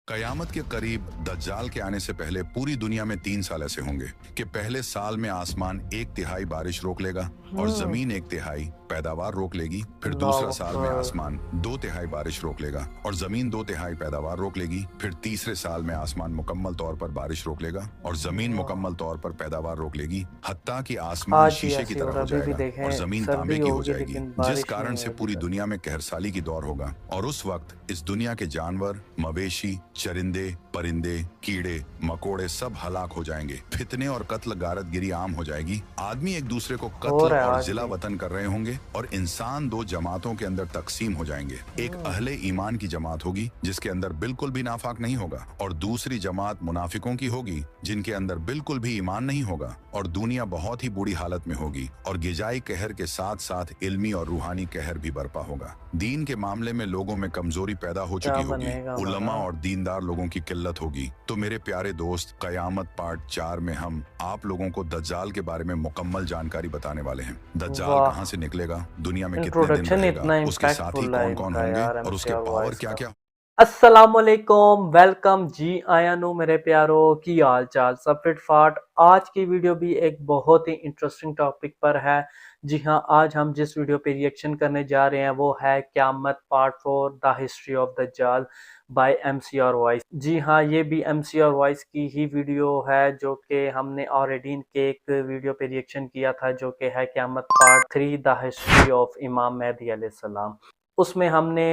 कयामत के करीब दज्जाल के आने से पहले पूरी दुनिया में 3 साल ऐसे होंगे कि पहले साल में आसमान 1/3 बारिश रोक लेगा और जमीन 1/3 पैदावार रोक लेगी। फिर दूसरा साल में आसमान 2/3 बारिश रोक लेगा और जमीन 2/3 पैदावार रोक लेगी। फिर तीसरे साल में आसमान मुकम्मल तौर पर बारिश रोक लेगा और जमीन मुकम्मल तौर पर पैदावार रोक लेगी, हत्ता कि आसमान शीशे की तरह हो जाएगा और जमीन तांबे की हो जाएगी, जिस कारण से पूरी दुनिया में कहरसाली की दौर होगा। और उस वक्त इस दुनिया के जानवर, मवेशी, चरिंदे, परिंदे, कीड़े मकोड़े सब हलाक हो जाएंगे। फितने और कत्ल गारतगिरी आम हो जाएगी। आदमी एक दूसरे को कत्ल और जिला वतन कर रहे होंगे और इंसान दो जमातों के अंदर तकसीम हो जाएंगे। एक अहले ईमान की जमात होगी जिसके अंदर बिल्कुल भी नाफाक नहीं होगा और दूसरी जमात मुनाफिकों की होगी जिनके अंदर बिल्कुल भी ईमान नहीं होगा और दुनिया बहुत ही बुरी हालत में होगी और गिजाई कहर के साथ साथ इल्मी और रूहानी कहर भी बरपा होगा। दीन के मामले में लोगों में कमजोरी पैदा हो चुकी होगी, उलमा और दीनदार लोगों की किल्लत होगी। तो मेरे प्यारे दोस्त, कयामत पार्ट 4 में हम आप लोगों को दज्जाल के बारे में मुकम्मल जानकारी बताने वाले हैं। दज्जाल कहां से निकलेगा, दुनिया में कितने दिन रहेगा, उसके साथी कौन कौन होंगे और उसके पावर क्या क्या। अस्सलामुअलैकुम, वेलकम जी आया नो मेरे प्यारो, की हाल चाल सब फिट फाट। आज की वीडियो भी एक बहुत ही इंटरेस्टिंग टॉपिक पर है। जी हाँ, आज हम जिस वीडियो पे रिएक्शन करने जा रहे हैं वो है क़यामत पार्ट 4 द हिस्ट्री ऑफ दज्जाल बाय MC और वॉइस। जी हाँ, ये भी MC और वॉइस की ही वीडियो है जो कि हमने ऑलरेडी इनके एक वीडियो पे रिएक्शन किया था जो कि है क़यामत पार्ट 3 द हिस्ट्री ऑफ इमाम मेहदी अलैहिस्सलाम। उसमें हमने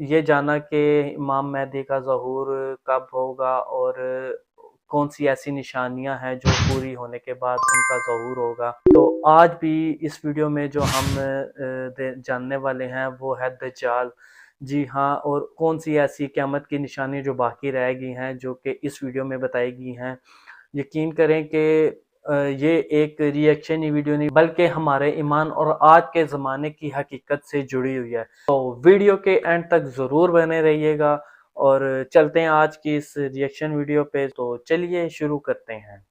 ये जाना कि इमाम मेहदी का ज़हूर कब होगा और कौन सी ऐसी निशानियां हैं जो पूरी होने के बाद उनका ज़हूर होगा। तो आज भी इस वीडियो में जो हम जानने वाले हैं वो है दज्जाल। जी हाँ, और कौन सी ऐसी क़यामत की निशानी जो बाकी रह गई हैं जो कि इस वीडियो में बताई गई हैं। यकीन करें कि ये एक रिएक्शन ही वीडियो नहीं बल्कि हमारे ईमान और आज के ज़माने की हकीकत से जुड़ी हुई है। तो वीडियो के एंड तक ज़रूर बने रहिएगा और चलते हैं आज की इस रिएक्शन वीडियो पे। तो चलिए शुरू करते हैं।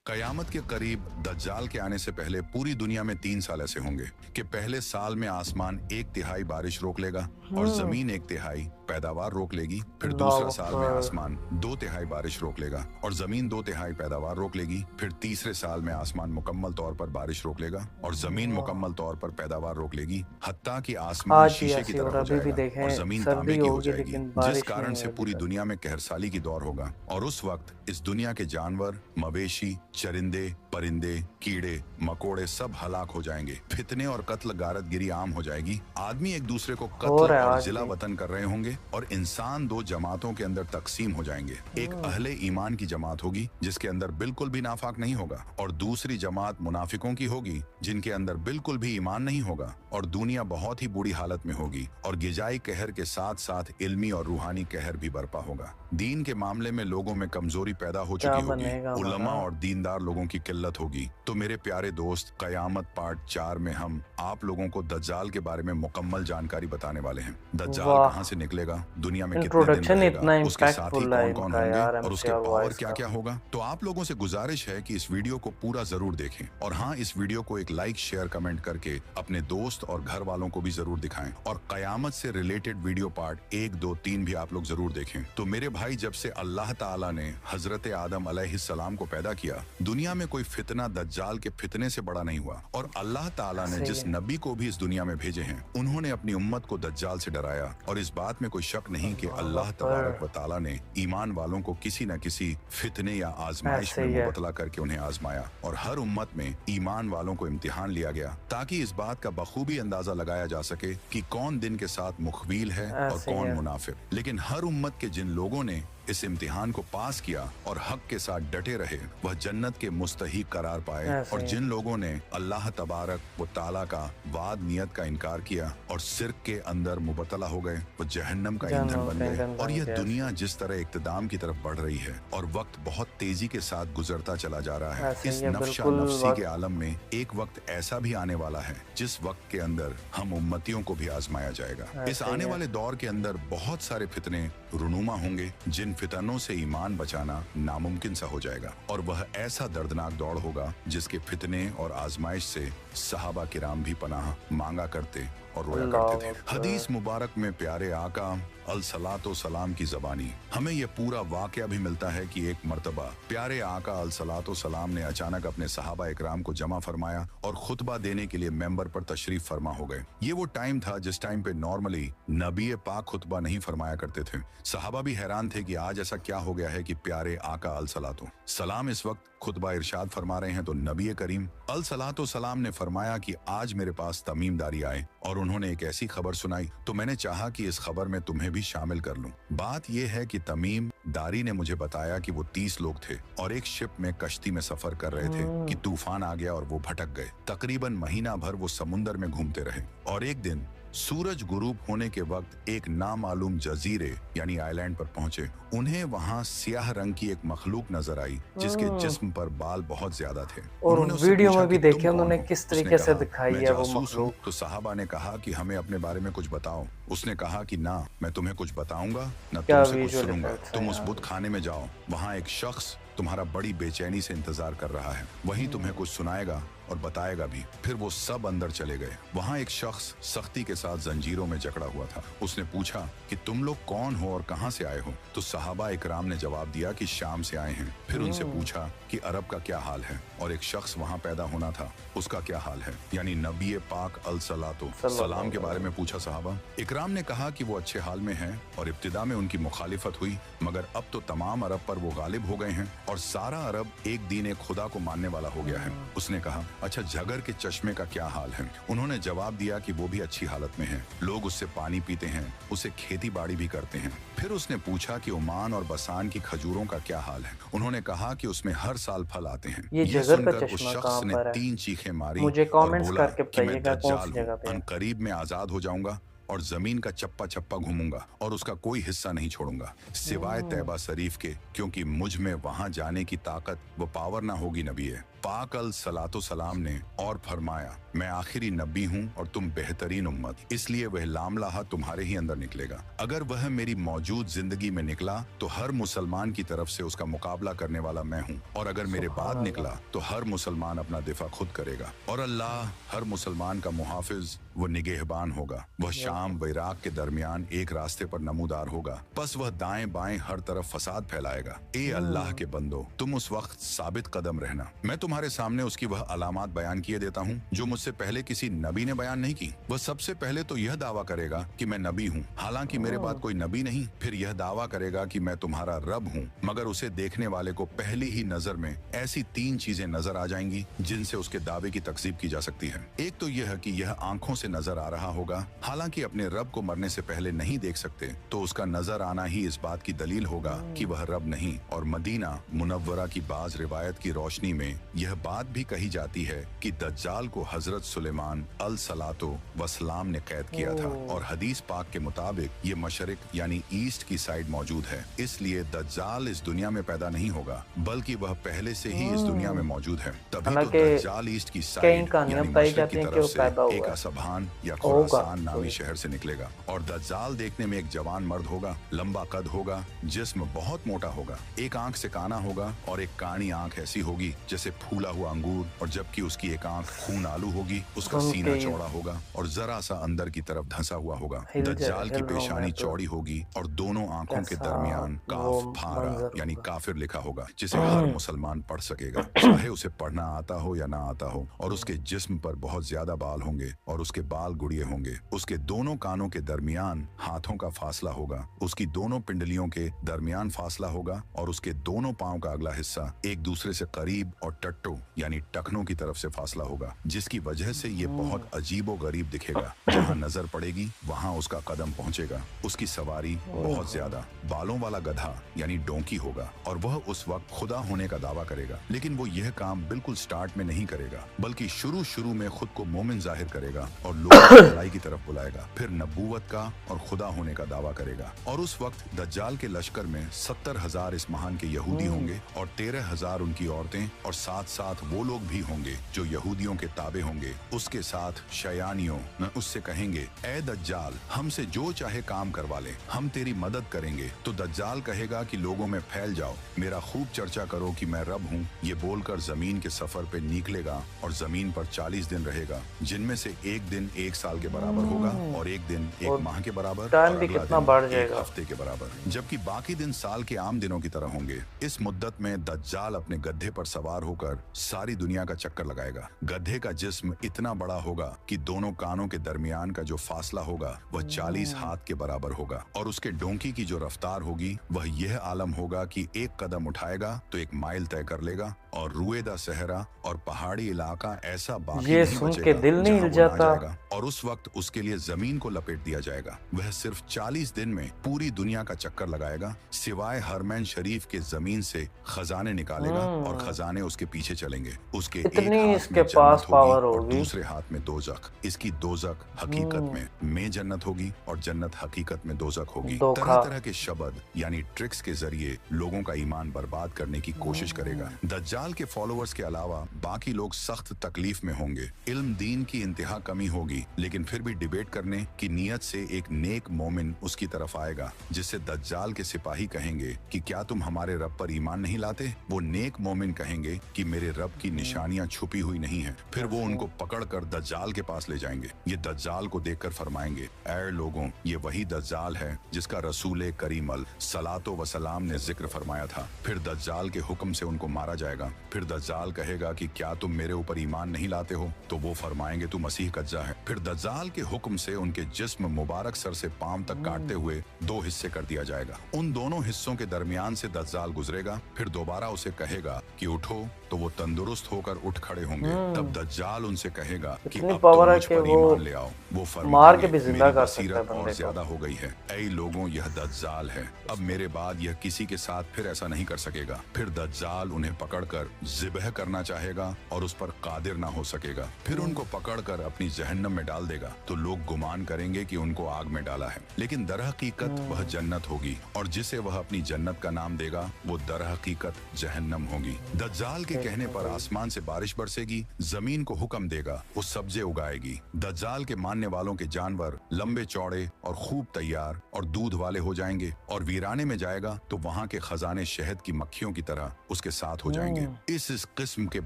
कयामत के करीब दज्जाल के आने से पहले पूरी दुनिया में 3 साल ऐसे होंगे कि पहले साल में आसमान 1/3 बारिश रोक लेगा और जमीन 1/3 पैदावार रोक लेगी। फिर दूसरा साल में आसमान 2/3 बारिश रोक लेगा और जमीन 2/3 पैदावार रोक लेगी। फिर तीसरे साल में आसमान मुकम्मल तौर पर बारिश रोक लेगा और जमीन मुकम्मल तौर पर पैदावार रोक लेगी, हत्ता कि आसमान शीशे की तरह हो जाएगा और जमीन तांबे की हो जाएगी, जिस कारण से पूरी दुनिया में कहरसाली की दौर होगा। और उस वक्त इस दुनिया के जानवर, मवेशी, चरिंदे, परिंदे, कीड़े मकोड़े सब हलाक हो जाएंगे। फितने और कत्ल गारतगिरी आम हो जाएगी। आदमी एक दूसरे को कत्ल और जिला वतन कर रहे होंगे और इंसान दो जमातों के अंदर तकसीम हो जाएंगे। एक अहले ईमान की जमात होगी जिसके अंदर बिल्कुल भी नाफाक नहीं होगा और दूसरी जमात मुनाफिकों की होगी जिनके अंदर बिल्कुल भी ईमान नहीं होगा और दुनिया बहुत ही बुरी हालत में होगी और गिजाई कहर के साथ साथ इल्मी और रूहानी कहर भी बरपा होगा। दीन के मामले में लोगों में कमजोरी पैदा हो चुकी होगी, उलमा और दीनदार लोगों की किल्लत होगी। तो मेरे प्यारे दोस्त, कयामत पार्ट 4 में हम आप लोगों को दज्जाल के बारे में मुकम्मल जानकारी बताने वाले हैं। दज्जाल कहां से निकलेगा, दुनिया में कितने दिन रहेगा, उसके साथी कौन कौन होंगे और उसके पावर क्या क्या होगा। तो आप लोगों से गुजारिश है कि इस वीडियो को पूरा जरूर देखें और हाँ, इस वीडियो को एक लाइक, शेयर, कमेंट करके अपने दोस्त और घर वालों को भी जरूर दिखाएं और कयामत से रिलेटेड वीडियो पार्ट 1, 2, 3 भी आप लोग जरूर देखें। तो मेरे भाई, जब से अल्लाह ताला ने हजरत आदम अलैहिस्सलाम को पैदा किया, दुनिया में कोई फितना दज्जाल के फितने से बड़ा नहीं हुआ और अल्लाह ताला ने जिस नबी को भी इस दुनिया में भेजे हैं उन्होंने अपनी उम्मत को दज्जाल से डराया। और इस बात में कोई शक नहीं कि अल्लाह तबारक व तआला ने ईमान वालों को किसी न किसी फितने या आजमाइश में मुबतला करके उन्हें आजमाया और हर उम्मत में ईमान वालों को इम्तिहान लिया गया ताकि इस बात का बखूबी अंदाजा लगाया जा सके कि कौन दिन के साथ मुखबिल है और कौन मुनाफिक। लेकिन हर उम्मत के जिन लोगों ने इस इम्तिहान को पास किया और हक के साथ डटे रहे वह जन्नत के मुस्तहिक करार पाए और जिन लोगों ने अल्लाह तबारक व ताला का वाद नियत का इनकार किया और सिर्क के अंदर मुबतला हो गए वो जहन्नम का ईंधन बन गए। और यह दुनिया जिस तरह इक्तदाम की तरफ बढ़ रही है और वक्त बहुत तेजी के साथ गुजरता चला जा रहा है, इस नफ्शा नफ्सी के आलम में एक वक्त ऐसा भी आने वाला है जिस वक्त के अंदर हम उम्मतियों को भी आजमाया जाएगा। इस आने वाले दौर के अंदर बहुत सारे फितने रुनुमा होंगे जिन फितनों से ईमान बचाना नामुमकिन सा हो जाएगा और वह ऐसा दर्दनाक दौड़ होगा जिसके फितने और आजमाइश से सहाबा किराम भी पनाह मांगा करते और रोया करते थे। हदीस मुबारक में प्यारे आका अल सलातो सलाम की ज़बानी। हमें यह पूरा वाक़या भी मिलता है कि एक मर्तबा प्यारे आका अल सलातो सलाम ने अचानक अपने सहाबा इकराम को जमा फरमाया और खुतबा देने के लिए मेंबर पर तशरीफ फरमा हो गए। ये वो टाइम था जिस टाइम पे नॉर्मली नबी पाक खुतबा नहीं फरमाया करते थे। सहाबा भी हैरान थे कि आज ऐसा क्या हो गया है कि प्यारे आका अल सलातो सलाम इस वक्त खुतबा इरशाद फरमा रहे हैं। तो नबी करीम अल सलातो सलाम ने फरमाया कि आज मेरे पास तमीमदारी आए और उन्होंने एक ऐसी खबर सुनाई, तो मैंने चाहा कि इस खबर में तुम्हें भी शामिल कर लूं। बात यह है कि तमीम दारी ने मुझे बताया कि वो 30 लोग थे और एक शिप में कश्ती में सफर कर रहे थे कि तूफान आ गया और वो भटक गए। तकरीबन महीना भर वो समुंदर में घूमते रहे और एक दिन सूरज गुरूब होने के वक्त एक नामालूम जजीरे यानी आइलैंड पर पहुंचे। उन्हें वहां स्याह रंग की एक मखलूक नजर आई जिसके जिस्म पर बाल बहुत ज्यादा थे। और उन्होंने उससे वीडियो पूछा में भी कि देखे तुम उन्होंने कौन हो? किस उसने तरीके से कहा, दिखाई मैं है वो जासूस हूं। मखलूक। तो साहबा ने कहा कि हमें अपने बारे में कुछ बताओ। उसने कहा कि ना, मैं तुम्हें कुछ बताऊंगा न क्या तुमसे कुछ विजुअल सुनूंगा। इफेक्ट्स तुम हैं उस यार। बुत खाने में जाओ, वहाँ एक शख्स तुम्हारा बड़ी बेचैनी से इंतजार कर रहा है, वही तुम्हें कुछ सुनाएगा और बताएगा भी। फिर वो सब अंदर चले गए। वहाँ एक शख्स सख्ती के साथ जंजीरों में जकड़ा हुआ था। उसने पूछा कि तुम लोग कौन हो और कहाँ से आए हो? तो सहाबा इकराम ने जवाब दिया कि शाम से आए हैं। फिर उनसे पूछा कि अरब का क्या हाल है और एक शख्स वहाँ पैदा होना था, उसका क्या हाल है? यानी नबी पाक अल सलातो सलाम के बारे में पूछा सहाबा। इकराम ने कहा कि वो अच्छे हाल में हैं और इब्तिदा में उनकी मुखालिफत हुई, मगर अब तो तमाम अरब पर वो गालिब हो गए हैं और सारा अरब एक दिन एक खुदा को मानने वाला हो गया है। उसने कहा, अच्छा झगर के चश्मे का क्या हाल है? उन्होंने जवाब दिया कि वो भी अच्छी हालत में है, लोग उससे पानी पीते हैं, उसे खेती बाड़ी भी करते हैं। फिर उसने पूछा कि ओमान और बसान की खजूरों का क्या हाल है? उन्होंने कहा कि उसमें हर साल फल आते हैं। ये ये जगर का सुनकर उस चश्मा शख्स कहाँ ने पर है? 3 चीखें मारी मुझे और कमेंट्स बोला करके कि मैं बताइएगा कौन दज्जाल सी हूँ, जगह पे है। अनकरीब में आजाद हो जाऊंगा और जमीन का चप्पा चप्पा घूमूंगा और उसका कोई हिस्सा नहीं छोड़ूंगा सिवाय तैबा शरीफ के, क्योंकि मुझ में वहां जाने की ताकत वो पावर ना होगी। नबी पाक अल सलातो सलाम ने और फरमाया, मैं आखिरी नबी हूँ और तुम बेहतरीन उम्मत, इसलिए वह लामलाहा तुम्हारे ही अंदर निकलेगा। अगर वह मेरी मौजूद जिंदगी में निकला तो हर मुसलमान की तरफ से उसका मुकाबला करने वाला मैं हूँ, और अगर मेरे बाद निकला तो हर मुसलमान अपना दिफा खुद करेगा और अल्लाह हर मुसलमान का मुहाफिज वो निगहबान होगा। वह शाम व इराक के दरमियान एक रास्ते पर नमूदार होगा, बस वह दाएं बाएं हर तरफ फसाद फैलाएगा। ए अल्लाह के बंदो, तुम उस वक्त साबित कदम रहना। मैं तुम्हारे सामने उसकी वह अलामात बयान किए देता हूँ जो मुझसे पहले किसी नबी ने बयान नहीं की। वह सबसे पहले तो यह दावा करेगा कि मैं नबी हूँ, हालांकि मेरे बाद कोई नबी नहीं। फिर यह दावा करेगा कि मैं तुम्हारा रब हूँ, मगर उसे देखने वाले को पहली ही नजर में ऐसी 3 चीजें नजर आ जाएंगी जिनसे उसके दावे की तकजीब की जा सकती है। एक तो यह कि यह आंखों से नजर आ रहा होगा, हालांकि अपने रब को मरने से पहले नहीं देख सकते, तो उसका नजर आना ही इस बात की दलील होगा कि वह रब नहीं। और मदीना मुनव्वरा की बाज रिवायत की रोशनी में यह बात भी कही जाती है कि दज्जाल को हजरत सुलेमान अल सलातो वसलाम ने कैद किया था, और हदीस पाक के मुताबिक ये मशरिक यानी ईस्ट की साइड मौजूद है। इसलिए दज्जाल इस दुनिया में पैदा नहीं होगा, बल्कि वह पहले से ही इस दुनिया में मौजूद है। तभी तो दज्जाल ईस्ट की साइड यानी मशरिक की तरफ से एक असबान या खुरासान नामी शहर से निकलेगा, और दज्जाल देखने में एक जवान मर्द होगा, लंबा कद होगा, जिस्म बहुत मोटा होगा, एक आंख से काना होगा और एक कानी आंख ऐसी होगी जैसे फूला हुआ अंगूर, और जबकि उसकी एक आंख खून आलू होगी, उसका सीना चौड़ा होगा और जरा सा अंदर की तरफ धंसा हुआ होगा। दज्जाल की पेशानी चौड़ी होगी और दोनों आंखों के दरमियान काफ फारा यानी काफिर लिखा होगा, जिसे हर मुसलमान पढ़ सकेगा, चाहे उसे पढ़ना आता हो या ना आता हो। और उसके जिस्म पर बहुत ज्यादा बाल होंगे और उसके बाल गुड़िए होंगे। उसके दोनों कानों के दरमियान हाथों का फासला होगा, उसकी दोनों पिंडलियों के दरमियान फासला होगा, और उसके दोनों पांव का अगला हिस्सा एक दूसरे से करीब और टट्टो यानी टखनों की तरफ से फासला होगा, जिसकी वजह से ये बहुत अजीबो गरीब दिखेगा। जहाँ नजर पड़ेगी वहाँ उसका कदम पहुँचेगा। उसकी सवारी बहुत ज्यादा बालों वाला गधा यानी डोंकी होगा, और वह उस वक्त खुदा होने का दावा करेगा, लेकिन वो यह काम बिल्कुल स्टार्ट में नहीं करेगा, बल्कि शुरू में खुद को मोमिन जाहिर करेगा और लोगों को भलाई की तरफ बुलाएगा, फिर नबूवत का और खुदा होने का दावा करेगा। और उस वक्त दज्जाल के लश्कर में 70,000 इस महान के यहूदी होंगे और 13,000 उनकी औरतें, और साथ साथ वो लोग भी होंगे जो यहूदियों के ताबे होंगे। उसके साथ शयानियों न उससे कहेंगे, ए दज्जाल, हमसे जो चाहे काम करवा ले, हम तेरी मदद करेंगे। तो दज्जाल कहेगा कि लोगों में फैल जाओ, मेरा खूब चर्चा करो कि मैं रब हूँ। ये बोलकर जमीन के सफर पे निकलेगा और जमीन पर 40 दिन रहेगा, जिनमें से एक दिन दिन एक साल के बराबर होगा और एक दिन एक और माह के बराबर टाइम और भी अगला कितना दिन बढ़ एक जाएगा। हफ्ते के बराबर, जबकि बाकी दिन साल के आम दिनों की तरह होंगे। इस मुद्दत में दज्जाल अपने गधे पर सवार होकर सारी दुनिया का चक्कर लगाएगा। गधे का जिस्म इतना बड़ा होगा कि दोनों कानों के दरमियान का जो फासला होगा वह 40 हाथ के बराबर होगा, और उसके डोंकी की जो रफ्तार होगी वह यह आलम होगा कि एक कदम उठाएगा तो 1 माइल तय कर लेगा, और रुएदा सहरा और पहाड़ी इलाका ऐसा बाकी ये नहीं सुन के बचेगा दिल नहीं जहां हिल वो ना जाता। जाएगा, और उस वक्त उसके लिए जमीन को लपेट दिया जाएगा। वह सिर्फ 40 दिन में पूरी दुनिया का चक्कर लगाएगा, सिवाय हरमैन शरीफ के जमीन से खजाने निकालेगा और खजाने उसके पीछे चलेंगे। उसके एक इतनी हाथ इसके में पास जन्नत होगी पावर और होगी। दूसरे हाथ में दोजख। इसकी दोजख हकीकत में जन्नत होगी और जन्नत हकीकत में दोजख होगी। धोखा। तरह तरह के शब्द यानी ट्रिक्स के जरिए लोगों का ईमान बर्बाद करने की कोशिश करेगा। दज्जाल के फॉलोअर्स के अलावा बाकी लोग सख्त तकलीफ में होंगे। इल्म दीन की इंतहा कमी होगी, लेकिन फिर भी डिबेट करने की नीयत से एक नेक मोमिन उसकी तरफ आएगा, जिससे दज्जाल के सिपाही कहेंगे कि क्या तुम हमारे रब पर ईमान नहीं लाते? वो नेक मोमिन कहेंगे कि मेरे रब की निशानियां छुपी हुई नहीं है। फिर वो उनको पकड़कर दज्जाल के पास ले जाएंगे। ये दज्जाल को देखकर फरमाएंगे, ऐ लोगों, ये वही दज्जाल है जिसका रसूल करीम सलातो व सलाम ने जिक्र फरमाया था। फिर दज्जाल के हुक्म से उनको मारा जाएगा। फिर दज्जाल कहेगा कि क्या तुम मेरे ऊपर ईमान नहीं लाते हो? तो वो फरमाएंगे तू मसीह कज्जा है। फिर दज्जाल के हुक्म से उनके जिस्म मुबारक सर से पांव तक काटते हुए 2 हिस्से कर दिया जाएगा। उन दोनों हिस्सों के दरमियान से दज्जाल गुजरेगा। फिर दोबारा उसे कहेगा कि उठो, तो वो तंदुरुस्त होकर उठ खड़े होंगे। तब दज्जाल उनसे कहेगा कि इतनी अब पावर तो है मुझ कि पर वो ईमान ले आओ। वो मार के फरमाएंगे भी जिंदा मेरी कर सकता है बसीरत बंदे और को। ज्यादा हो गई है। ऐ लोगों, यह दज्जाल है। अब मेरे बाद यह किसी के साथ फिर ऐसा नहीं कर सकेगा। फिर दज्जाल उन्हें पकड़कर जिबह करना चाहेगा और उस पर कादिर ना हो सकेगा। फिर उनको पकड़कर अपनी जहन्नम में डाल देगा, तो लोग गुमान करेंगे कि उनको आग में डाला है, लेकिन दरहकीकत वह जन्नत होगी, और जिसे वह अपनी जन्नत का नाम देगा वो दरहकीकत जहन्नम होगी। दज्जाल के कहने पर आसमान से बारिश बरसेगी, जमीन को हुक्म देगा, वो सब्जे उगाएगी। दज्जाल के मानने वालों के जानवर लंबे चौड़े और खूब तैयार और दूध वाले हो जाएंगे, और वीराने में जाएगा तो वहाँ के खजाने शहद की मक्खियों की तरह उसके साथ हो जाएंगे। इस किस्म के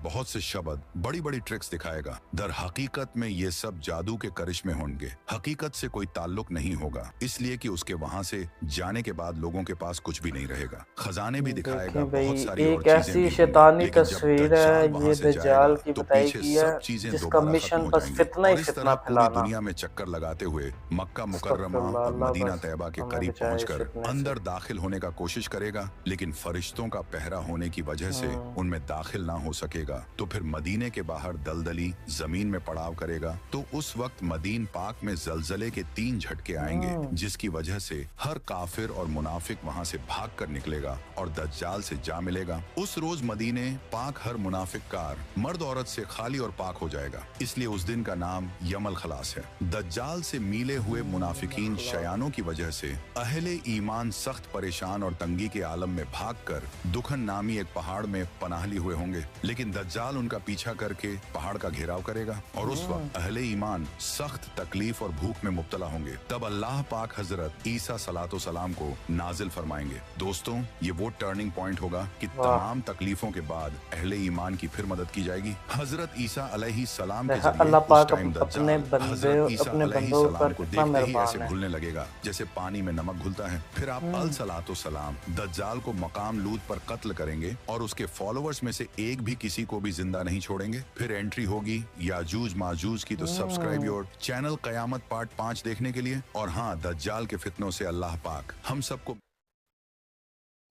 बहुत से शब्द, बड़ी बड़ी ट्रिक्स दिखाएगा। दर हकीकत में ये सब जादू के करिश्मे होंगे, हकीकत से कोई ताल्लुक नहीं होगा, इसलिए कि उसके वहाँ से जाने के बाद लोगों के पास कुछ भी नहीं रहेगा। खजाने भी दिखाएगा, देखें भाई, बहुत सारी और एक चीजें ऐसी भी होंगी, शैतानी लेकिन जब तस्वीर दज्जाल है वहाँ ये से दज्जाल जाएगा की तो बताई पीछे की है, सब चीजें जिसका दोबारा खत्म मिशन हो बस जाएंगी, फितना ही और इस फितना तरह पूरी फैलाना। दुनिया में चक्कर लगाते हुए मक्का मुकर्रमा अस्तगफिरुल्लाह, और अल्लाह मदीना बस तैयबा के हमें करीब बचाए इस पहुंचकर फितने से। अंदर दाखिल होने का कोशिश करेगा, लेकिन फरिश्तों का पहरा होने की वजह से उनमें दाखिल ना हो सकेगा। तो फिर मदीने के बाहर दलदली जमीन में पड़ाव करेगा। तो उस वक्त मदीन पाक में जलजले के 3 झटके आएंगे, जिसकी वजह से हर काफिर और मुनाफिक वहां से भाग कर निकलेगा और दज्जाल से जा मिलेगा। उस रोज मदीने पाक हर मुनाफिक कार मर्द औरत से खाली और पाक हो जाएगा, इसलिए उस दिन का नाम यमल खलास है। दज्जाल से मिले हुए मुनाफिकीन शयानों की वजह से अहले ईमान सख्त परेशान और तंगी के आलम में भागकर दुखन नामी एक पहाड़ में पनाह लिए हुए होंगे, लेकिन दज्जाल उनका पीछा करके पहाड़ का घेराव करेगा, और उस वक्त अहले ईमान सख्त तकलीफ और भूख में मुब्तला होंगे। तब अल्लाह पाक हजरत ईसा सलातो सलाम को नाजिल फरमाएंगे। दोस्तों, ये वो टर्निंग पॉइंट होगा कि तमाम तकलीफों के बाद अहले ईमान की फिर मदद की जाएगी। हजरत ईसा अलैहि सलाम के जरिए अल्लाह उस पाक टाइम अपने दज्जाल बंदे हजरत ईसा अपने अलैहि बंदों सलाम पर को कितना देखते ही ऐसे मेहरबान है। घुलने लगेगा जैसे पानी में नमक घुलता है। फिर आप अल सलातो सलाम दज्जाल को मकाम लूत पर कत्ल करेंगे और उसके फॉलोअर्स में से एक भी किसी को भी जिंदा नहीं छोड़ेंगे। फिर एंट्री होगी याजूज माजूज की। तो subscribe your channel Qayamat part 5 देखने के लिए। और हाँ, दज्जाल के फितनों से अल्लाह पाक हम सबको।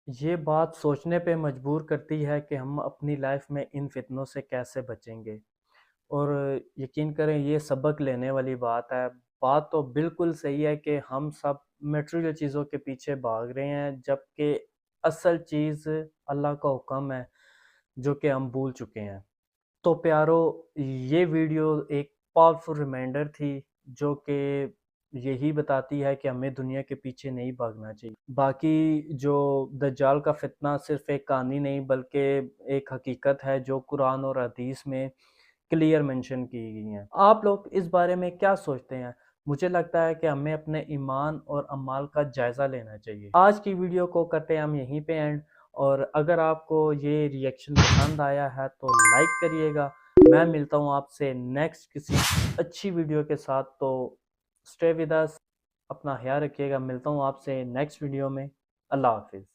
ये बात सोचने पे मजबूर करती है कि हम अपनी लाइफ में इन फितनों से कैसे बचेंगे, और यकीन करें ये सबक लेने वाली बात है। बात तो बिल्कुल सही है कि हम सब मटेरियल चीज़ों के पीछे भाग रहे हैं, जबकि असल चीज़ अल्लाह का हुक्म है जो कि हम भूल चुके हैं। तो प्यारो, ये वीडियो एक पावरफुल रिमाइंडर थी जो कि यही बताती है कि हमें दुनिया के पीछे नहीं भागना चाहिए। बाकी जो दज्जाल का फितना सिर्फ एक कहानी नहीं बल्कि एक हकीकत है जो कुरान और हदीस में क्लियर मेंशन की गई हैं। आप लोग इस बारे में क्या सोचते हैं? मुझे लगता है कि हमें अपने ईमान और अमाल का जायज़ा लेना चाहिए। आज की वीडियो को करते हैं हम यहीं पे एंड, और अगर आपको ये रिएक्शन पसंद आया है तो लाइक करिएगा, मैं मिलता हूँ आपसे नेक्स्ट किसी अच्छी वीडियो के साथ। तो स्टे विद अस, अपना ख्याल रखिएगा। मिलता हूँ आपसे नेक्स्ट वीडियो में। अल्लाह हाफिज़।